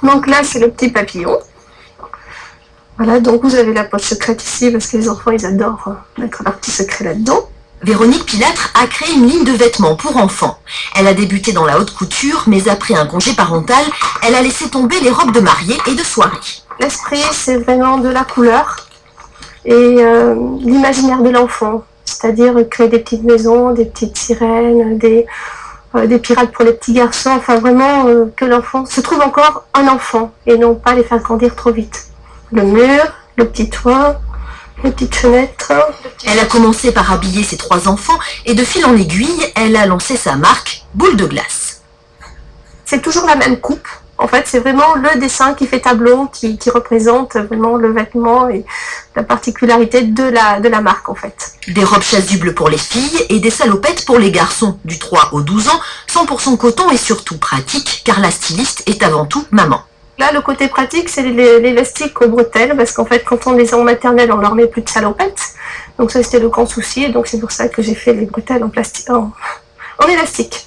Donc là, c'est le petit papillon. Voilà, donc vous avez la poche secrète ici, parce que les enfants, ils adorent mettre leur petit secret là-dedans. Véronique Pilâtre a créé une ligne de vêtements pour enfants. Elle a débuté dans la haute couture, mais après un congé parental, elle a laissé tomber les robes de mariée et de soirée. L'esprit, c'est vraiment de la couleur et l'imaginaire de l'enfant. C'est-à-dire créer des petites maisons, des petites sirènes, des pirates pour les petits garçons. Enfin, vraiment que l'enfant se trouve encore un enfant et non pas les faire grandir trop vite. Le mur, le petit toit, les petites fenêtres. Elle a commencé par habiller ses 3 enfants et de fil en aiguille, elle a lancé sa marque Boule de glace. C'est toujours la même coupe. En fait, c'est vraiment le dessin qui fait tableau, qui représente vraiment le vêtement et la particularité de la marque, en fait. Des robes chasubles pour les filles et des salopettes pour les garçons, du 3 au 12 ans, 100% coton et surtout pratique, car la styliste est avant tout maman. Là, le côté pratique, c'est l'élastique aux bretelles, parce qu'en fait, quand on les a en maternelle, on leur met plus de salopettes. Donc ça, c'était le grand souci, et donc c'est pour ça que j'ai fait les bretelles en plastique, en élastique.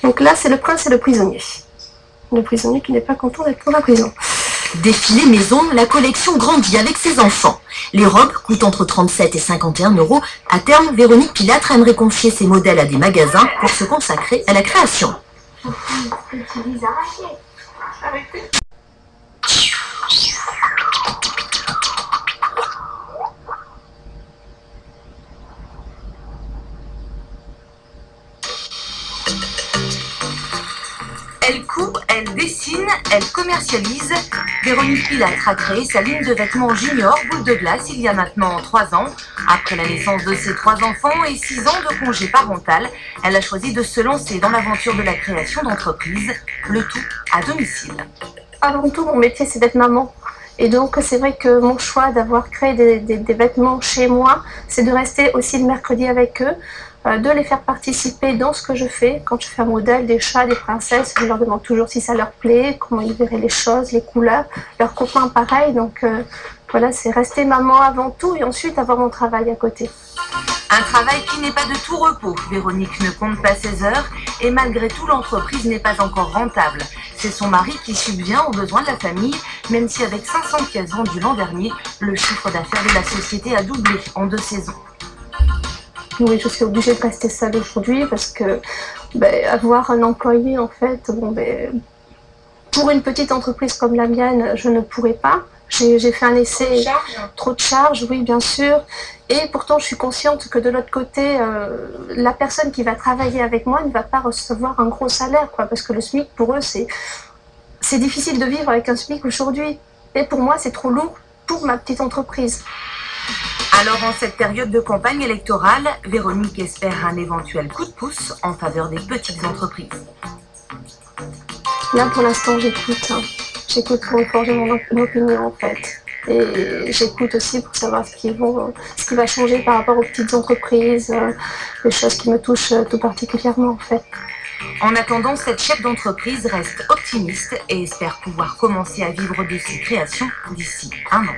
Donc là, c'est le prince et le prisonnier. Le prisonnier qui n'est pas content d'être dans la prison. Défilé maison, la collection grandit avec ses enfants. Les robes coûtent entre 37 et 51 €. À terme, Véronique Pilâtre aimerait confier ses modèles à des magasins pour se consacrer à la création. Elle coud, elle dessine, elle commercialise. Véronique Pilâtre a créé sa ligne de vêtements junior Boule de glace il y a maintenant 3 ans. Après la naissance de ses 3 enfants et 6 ans de congé parental, elle a choisi de se lancer dans l'aventure de la création d'entreprises, le tout à domicile. Avant tout, mon métier, c'est d'être maman. Et donc, c'est vrai que mon choix d'avoir créé des vêtements chez moi, c'est de rester aussi le mercredi avec eux, de les faire participer dans ce que je fais. Quand je fais un modèle, des chats, des princesses, je leur demande toujours si ça leur plaît, comment ils verraient les choses, les couleurs. Leurs copains, pareil. Donc, voilà, c'est rester maman avant tout et ensuite avoir mon travail à côté. Un travail qui n'est pas de tout repos. Véronique ne compte pas ses heures et malgré tout, l'entreprise n'est pas encore rentable. C'est son mari qui subvient aux besoins de la famille, même si avec 500 pièces vendues l'an dernier, le chiffre d'affaires de la société a doublé en 2 saisons. Oui, je suis obligée de rester seule aujourd'hui parce que avoir un employé, en fait, pour une petite entreprise comme la mienne, je ne pourrais pas. J'ai fait un essai, trop de charges, oui, bien sûr. Et pourtant, je suis consciente que de l'autre côté, la personne qui va travailler avec moi ne va pas recevoir un gros salaire, quoi, parce que le SMIC, pour eux, c'est difficile de vivre avec un SMIC aujourd'hui. Et pour moi, c'est trop lourd pour ma petite entreprise. Alors, en cette période de campagne électorale, Véronique espère un éventuel coup de pouce en faveur des petites entreprises. Là, pour l'instant, j'écoute. J'écoute pour me forger mon opinion, en fait. Et j'écoute aussi pour savoir ce qui va changer par rapport aux petites entreprises, les choses qui me touchent tout particulièrement, en fait. En attendant, cette chef d'entreprise reste optimiste et espère pouvoir commencer à vivre de ses créations d'ici 1 an.